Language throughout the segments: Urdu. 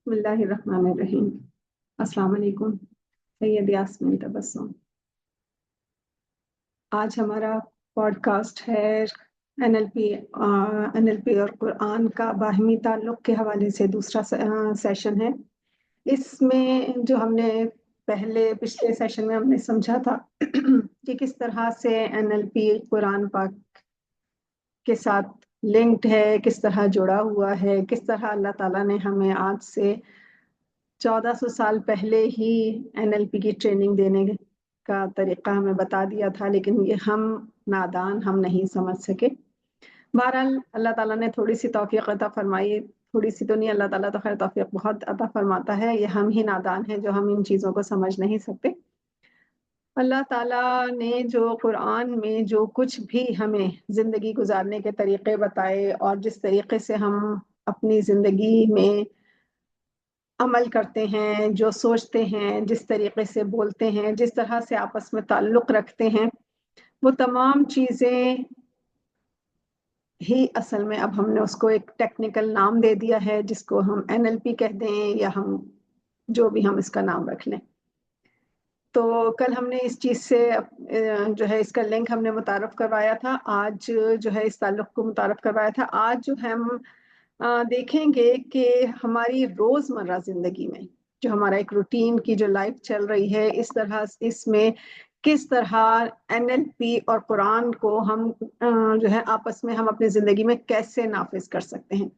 بسم اللہ الرحمن الرحیم۔ السلام علیکم۔ سید یاسمین تبسم۔ آج ہمارا پوڈ کاسٹ ہے NLP اور قرآن کا باہمی تعلق کے حوالے سے دوسرا سیشن ہے۔ اس میں جو ہم نے پچھلے سیشن میں ہم نے سمجھا تھا کہ کس طرح سے NLP قرآن پاک کے ساتھ لنکڈ ہے، کس طرح جڑا ہوا ہے، کس طرح اللہ تعالیٰ نے ہمیں آج سے 1400 سال پہلے ہی NLP کی ٹریننگ دینے کا طریقہ ہمیں بتا دیا تھا، لیکن یہ ہم نادان ہم نہیں سمجھ سکے۔ بہرحال اللہ تعالیٰ نے تھوڑی سی توفیق عطا فرمائی، تھوڑی سی تو نہیں، اللہ تعالیٰ تو خیر توفیق بہت عطا فرماتا ہے، یہ ہم ہی نادان ہیں جو ہم ان چیزوں کو سمجھ نہیں سکتے۔ اللہ تعالیٰ نے جو قرآن میں جو کچھ بھی ہمیں زندگی گزارنے کے طریقے بتائے اور جس طریقے سے ہم اپنی زندگی میں عمل کرتے ہیں، جو سوچتے ہیں، جس طریقے سے بولتے ہیں، جس طرح سے آپس میں تعلق رکھتے ہیں، وہ تمام چیزیں ہی اصل میں اب ہم نے اس کو ایک ٹیکنیکل نام دے دیا ہے، جس کو ہم NLP کہہ دیں یا ہم جو بھی ہم اس کا نام رکھ لیں۔ تو کل ہم نے اس چیز سے جو ہے اس کا لنک ہم نے متعارف کروایا تھا، آج جو ہے اس تعلق کو متعارف کروایا تھا۔ آج جو ہم دیکھیں گے کہ ہماری روزمرہ زندگی میں جو ہمارا ایک روٹین کی جو لائف چل رہی ہے، اس میں کس طرح NLP اور قرآن کو ہم جو ہے آپس میں ہم اپنی زندگی میں کیسے نافذ کر سکتے ہیں۔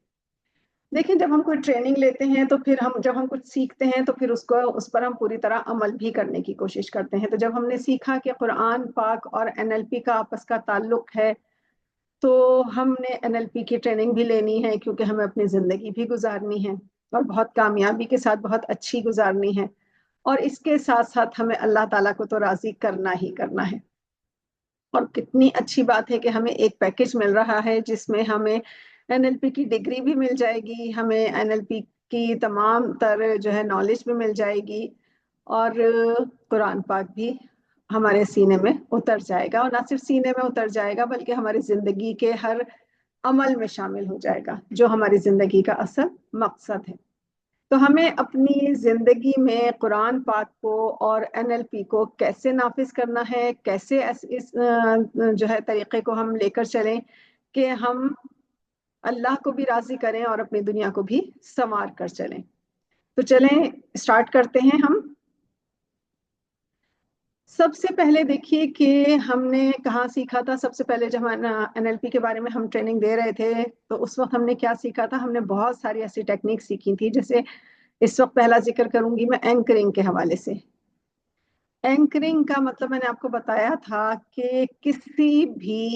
دیکھیں، جب ہم کوئی ٹریننگ لیتے ہیں تو پھر جب ہم کچھ سیکھتے ہیں تو پھر اس پر ہم پوری طرح عمل بھی کرنے کی کوشش کرتے ہیں۔ تو جب ہم نے سیکھا کہ قرآن پاک اور NLP کا آپس کا تعلق ہے، تو ہم نے NLP کی ٹریننگ بھی لینی ہے، کیونکہ ہمیں اپنی زندگی بھی گزارنی ہے اور بہت کامیابی کے ساتھ بہت اچھی گزارنی ہے، اور اس کے ساتھ ساتھ ہمیں اللہ تعالیٰ کو تو راضی کرنا ہی کرنا ہے۔ اور کتنی اچھی بات ہے کہ ہمیں ایک پیکج مل رہا ہے جس میں ہمیں NLP کی ڈگری بھی مل جائے گی، ہمیں NLP کی تمام تر جو ہے نالج بھی مل جائے گی، اور قرآن پاک بھی ہمارے سینے میں اتر جائے گا، اور نہ صرف سینے میں اتر جائے گا بلکہ ہماری زندگی کے ہر عمل میں شامل ہو جائے گا، جو ہماری زندگی کا اصل مقصد ہے۔ تو ہمیں اپنی زندگی میں قرآن پاک کو اور NLP کو کیسے نافذ کرنا ہے، کیسے اس جو ہے طریقے کو ہم لے کر چلیں کہ ہم اللہ کو بھی راضی کریں اور اپنی دنیا کو بھی سنوار کر چلیں۔ تو چلیں اسٹارٹ کرتے ہیں۔ ہم سب سے پہلے دیکھیے کہ ہم نے کہاں سیکھا تھا۔ سب سے پہلے جب NLP کے بارے میں ہم ٹریننگ دے رہے تھے تو اس وقت ہم نے کیا سیکھا تھا؟ ہم نے بہت ساری ایسی ٹیکنیک سیکھی تھی، جیسے اس وقت پہلا ذکر کروں گی میں اینکرنگ کے حوالے سے۔ اینکرنگ کا مطلب میں نے آپ کو بتایا تھا کہ کسی بھی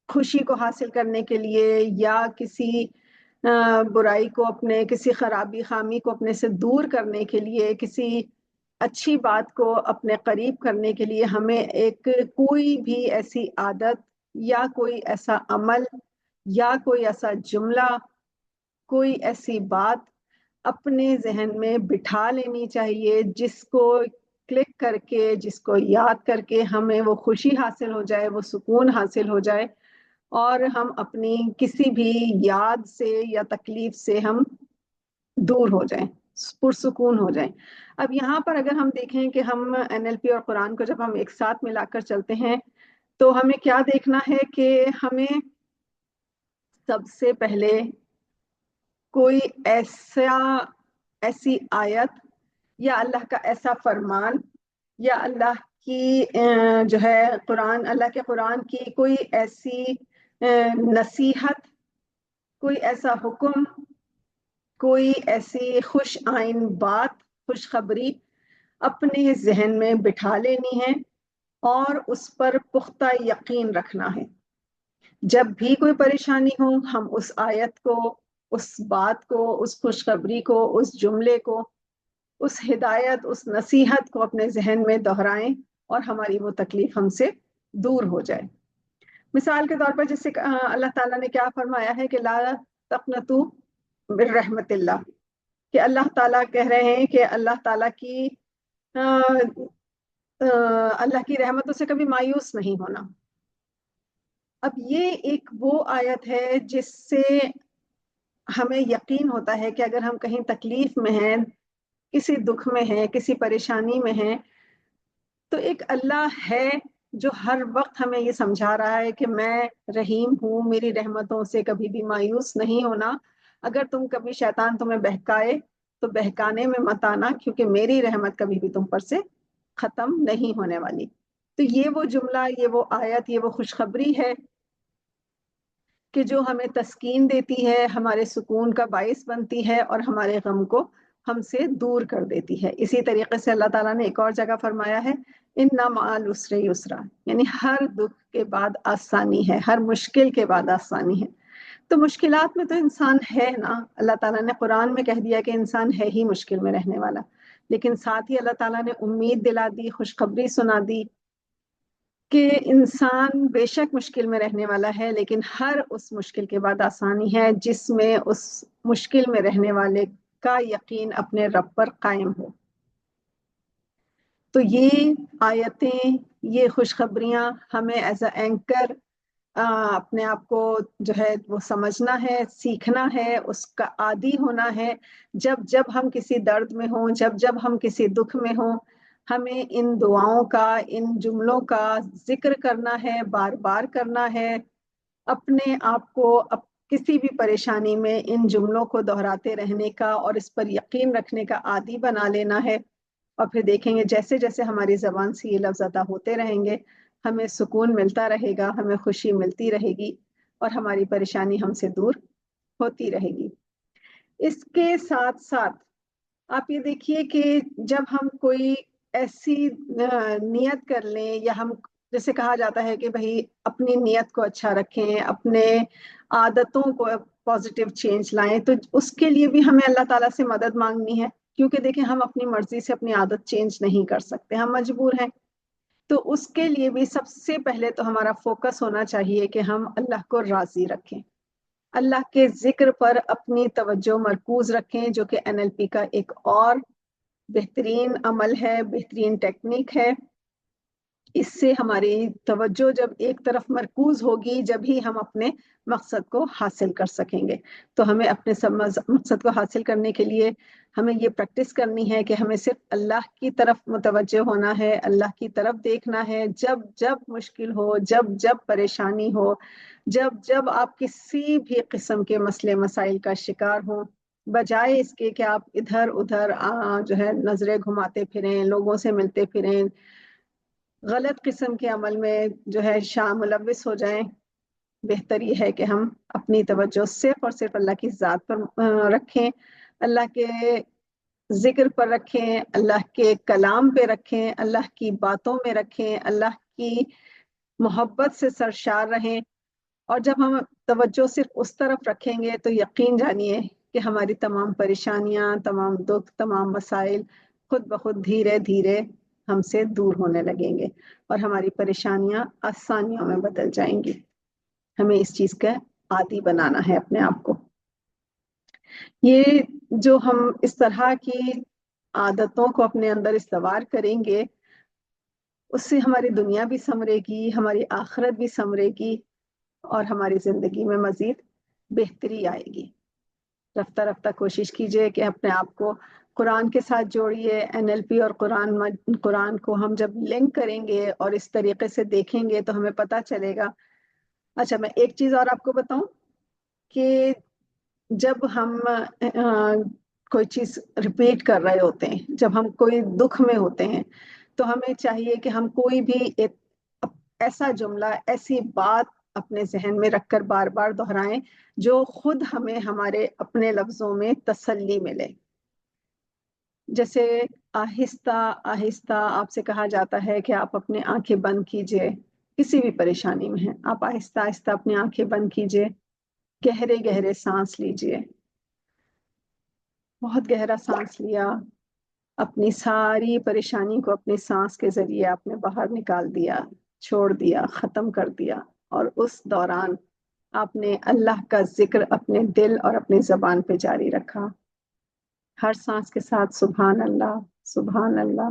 خوشی کو حاصل کرنے کے لیے یا کسی برائی کو کسی خامی کو اپنے سے دور کرنے کے لیے، کسی اچھی بات کو اپنے قریب کرنے کے لیے ہمیں کوئی بھی ایسی عادت یا کوئی ایسا عمل یا کوئی ایسا جملہ، کوئی ایسی بات اپنے ذہن میں بٹھا لینی چاہیے، جس کو کلک کر کے، جس کو یاد کر کے ہمیں وہ خوشی حاصل ہو جائے، وہ سکون حاصل ہو جائے، اور ہم اپنی کسی بھی یاد سے یا تکلیف سے ہم دور ہو جائیں، پرسکون ہو جائیں۔ اب یہاں پر اگر ہم دیکھیں کہ ہم NLP اور قرآن کو جب ہم ایک ساتھ ملا کر چلتے ہیں تو ہمیں کیا دیکھنا ہے کہ ہمیں سب سے پہلے کوئی ایسی آیت یا اللہ کا ایسا فرمان یا اللہ کی جو ہے اللہ کے قرآن کی کوئی ایسی نصیحت، کوئی ایسا حکم، کوئی ایسی خوش آئند بات، خوشخبری اپنے ذہن میں بٹھا لینی ہے اور اس پر پختہ یقین رکھنا ہے۔ جب بھی کوئی پریشانی ہو، ہم اس آیت کو، اس بات کو، اس خوشخبری کو، اس جملے کو، اس ہدایت، اس نصیحت کو اپنے ذہن میں دہرائیں اور ہماری وہ تکلیف ہم سے دور ہو جائے۔ مثال کے طور پر جیسے اللہ تعالیٰ نے کیا فرمایا ہے کہ لا تقنطوا من رحمت اللہ، کہ اللہ تعالیٰ کہہ رہے ہیں کہ اللہ تعالیٰ کی رحمتوں سے کبھی مایوس نہیں ہونا۔ اب یہ ایک وہ آیت ہے جس سے ہمیں یقین ہوتا ہے کہ اگر ہم کہیں تکلیف میں ہیں، کسی دکھ میں ہیں، کسی پریشانی میں ہیں، تو ایک اللہ ہے جو ہر وقت ہمیں یہ سمجھا رہا ہے کہ میں رحیم ہوں، میری رحمتوں سے کبھی بھی مایوس نہیں ہونا. اگر تم کبھی شیطان تمہیں بہکائے تو بہکانے میں مت آنا، کیونکہ میری رحمت کبھی بھی تم پر سے ختم نہیں ہونے والی. تو یہ وہ جملہ، یہ وہ آیت، یہ وہ خوشخبری ہے کہ جو ہمیں تسکین دیتی ہے، ہمارے سکون کا باعث بنتی ہے اور ہمارے غم کو ہم سے دور کر دیتی ہے. اسی طریقے سے اللہ تعالیٰ نے ایک اور جگہ فرمایا ہے اِنَّ مَعَ الْعُسْرِ يُسْرًا، یعنی ہر دکھ کے بعد آسانی ہے، ہر مشکل کے بعد آسانی ہے. تو مشکلات میں تو انسان ہے نا، اللہ تعالیٰ نے قرآن میں کہہ دیا کہ انسان ہے ہی مشکل میں رہنے والا، لیکن ساتھ ہی اللہ تعالیٰ نے امید دلا دی، خوشخبری سنا دی کہ انسان بے شک مشکل میں رہنے والا ہے، لیکن ہر اس مشکل کے بعد آسانی ہے جس میں اس مشکل میں رہنے والے کا یقین اپنے رب پر قائم ہو. تو یہ آیتیں، یہ خوشخبریاں ہمیں ایز اے اینکر اپنے آپ کو جو ہے وہ سمجھنا ہے، سیکھنا ہے، اس کا عادی ہونا ہے. جب جب ہم کسی درد میں ہوں، جب جب ہم کسی دکھ میں ہوں، ہمیں ان دعاؤں کا، ان جملوں کا ذکر کرنا ہے، بار بار کرنا ہے. اپنے آپ کو کسی بھی پریشانی میں ان جملوں کو دہراتے رہنے کا اور اس پر یقین رکھنے کا عادی بنا لینا ہے. اور پھر دیکھیں گے جیسے جیسے ہماری زبان سے یہ لفظ ادا ہوتے رہیں گے، ہمیں سکون ملتا رہے گا، ہمیں خوشی ملتی رہے گی اور ہماری پریشانی ہم سے دور ہوتی رہے گی. اس کے ساتھ ساتھ آپ یہ دیکھیے کہ جب ہم کوئی ایسی نیت کر لیں، یا ہم جیسے کہا جاتا ہے کہ بھائی اپنی نیت کو اچھا رکھیں، اپنے عادتوں کو پازیٹیو چینج لائیں، تو اس کے لیے بھی ہمیں اللہ تعالیٰ سے مدد مانگنی ہے. کیونکہ دیکھیں ہم اپنی مرضی سے اپنی عادت چینج نہیں کر سکتے، ہم مجبور ہیں. تو اس کے لیے بھی سب سے پہلے تو ہمارا فوکس ہونا چاہیے کہ ہم اللہ کو راضی رکھیں، اللہ کے ذکر پر اپنی توجہ مرکوز رکھیں، جو کہ NLP کا ایک اور بہترین عمل ہے، بہترین ٹیکنیک ہے. اس سے ہماری توجہ جب ایک طرف مرکوز ہوگی، جب ہی ہم اپنے مقصد کو حاصل کر سکیں گے. تو ہمیں اپنے مقصد کو حاصل کرنے کے لیے ہمیں یہ پریکٹس کرنی ہے کہ ہمیں صرف اللہ کی طرف متوجہ ہونا ہے، اللہ کی طرف دیکھنا ہے. جب جب مشکل ہو، جب جب پریشانی ہو، جب جب آپ کسی بھی قسم کے مسئلے مسائل کا شکار ہوں، بجائے اس کے کہ آپ ادھر ادھر جو ہے نظریں گھماتے پھریں، لوگوں سے ملتے پھریں، غلط قسم کے عمل میں جو ہے ملوث ہو جائیں، بہتر یہ ہے کہ ہم اپنی توجہ صرف اور صرف اللہ کی ذات پر رکھیں، اللہ کے ذکر پر رکھیں، اللہ کے کلام پہ رکھیں، اللہ کی باتوں میں رکھیں، اللہ کی محبت سے سرشار رہیں. اور جب ہم توجہ صرف اس طرف رکھیں گے تو یقین جانیے کہ ہماری تمام پریشانیاں، تمام دکھ، تمام مسائل خود بخود دھیرے دھیرے ہم سے دور ہونے لگیں گے اور ہماری پریشانیاں آسانیوں میں بدل جائیں گی. ہمیں اس چیز کا عادی بنانا ہے اپنے آپ کو. یہ جو ہم اس طرح کی عادتوں کو اپنے اندر استوار کریں گے، اس سے ہماری دنیا بھی سنورے گی، ہماری آخرت بھی سنورے گی اور ہماری زندگی میں مزید بہتری آئے گی. رفتہ رفتہ کوشش کیجئے کہ اپنے آپ کو قرآن کے ساتھ جوڑیے. NLP اور قرآن کو ہم جب لنک کریں گے اور اس طریقے سے دیکھیں گے تو ہمیں پتہ چلے گا. اچھا، میں ایک چیز اور آپ کو بتاؤں کہ جب ہم کوئی چیز ریپیٹ کر رہے ہوتے ہیں، جب ہم کوئی دکھ میں ہوتے ہیں، تو ہمیں چاہیے کہ ہم کوئی بھی ایک ایسا جملہ، ایسی بات اپنے ذہن میں رکھ کر بار بار دہرائیں جو خود ہمیں ہمارے اپنے لفظوں میں تسلی ملے. جیسے آہستہ آہستہ آپ سے کہا جاتا ہے کہ آپ اپنے آنکھیں بند کیجئے، کسی بھی پریشانی میں ہیں، آپ آہستہ آہستہ اپنی آنکھیں بند کیجئے، گہرے گہرے سانس لیجئے. بہت گہرا سانس لیا، اپنی ساری پریشانی کو اپنی سانس کے ذریعے آپ نے باہر نکال دیا، چھوڑ دیا، ختم کر دیا. اور اس دوران آپ نے اللہ کا ذکر اپنے دل اور اپنی زبان پہ جاری رکھا. ہر سانس کے ساتھ سبحان اللہ، سبحان اللہ،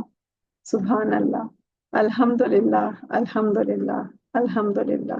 سبحان اللہ، الحمدللہ، الحمدللہ، الحمدللہ.